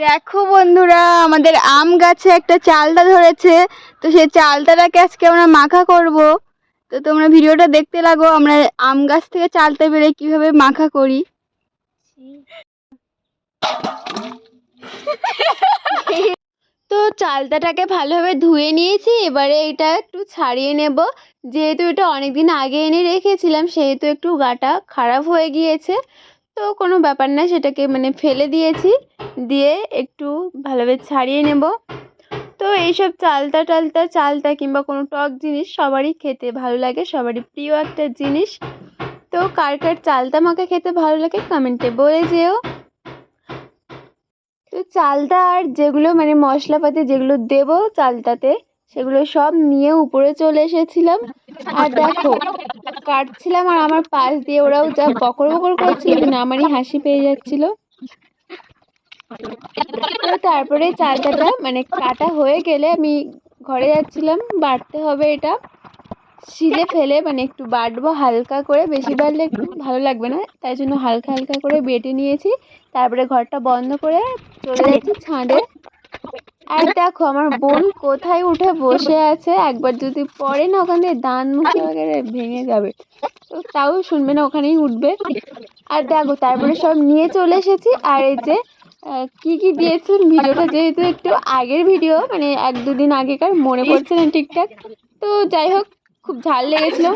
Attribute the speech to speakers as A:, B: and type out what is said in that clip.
A: দেখো বন্ধুরা, আমাদের আম গাছে একটা চালটা ধরেছে। তো সেই চালটাকে আজকে আমরা মাখা করব। তো তোমরা ভিডিওটা দেখতে লাগো, আমরা আম গাছ থেকে চালটা বেড়ে কিভাবে মাখা করি। তো চালটাকে ভালোভাবে ধুয়ে নিয়েছি, এবারে এটা একটু ছাড়িয়ে নেব। যেহেতু এটা অনেকদিন আগে এনে রেখেছিলাম, সেহেতু একটু গাটা খারাপ হয়ে গিয়েছে। তো কোনো ব্যাপার না, সেটাকে ফেলে দিয়েছি, দিয়ে একটু ভালোভাবে ছাড়িয়ে নেব। তো এইসব চালতা কিংবা কোনো টক জিনিস সবারই খেতে ভালো লাগে, সবারই প্রিয় একটা জিনিস। তো কার কার চালতা মাখা খেতে ভালো লাগে কমেন্টে বলে যেও। তো চালতা আর যেগুলো মশলাপাতি যেগুলো দেব চালতাতে, সেগুলো সব নিয়ে উপরে চলে এসেছিলাম। আর দেখো, কাটছিলাম আর আমার পাশ দিয়ে ওরাও যা বকর বকর করছিল না, আমারই হাসি পেয়ে যাচ্ছিল। তো তারপরে চালতাটা কাটা হয়ে গেলে আমি ঘরে যাচ্ছিলাম, বাটতে হবে এটা শিলে ফেলে, একটু বাটবো হালকা করে, বেশি বাটলে একটু ভালো লাগবে না, তাই জন্য হালকা হালকা করে বেটে নিয়েছি। তারপরে ঘরটা বন্ধ করে চলে যাচ্ছি ছাদে। আর দেখো আমার বোন কোথায় উঠে বসে আছে, একবার যদি পড়ে না ওখান থেকে দাঁত মুখে ভেঙে যাবে। তো তাও শুনবে না, ওখানেই উঠবে। আর দেখো তারপরে সব নিয়ে চলে এসেছি। আর এই যে কি কি দিয়েছে, ভিডিওটা যেহেতু একটু আগের ভিডিও, 1-2 দিন আগেকার, মনে পড়ছে না ঠিকঠাক। তো যাই হোক, খুব ঝাল লেগেছিল।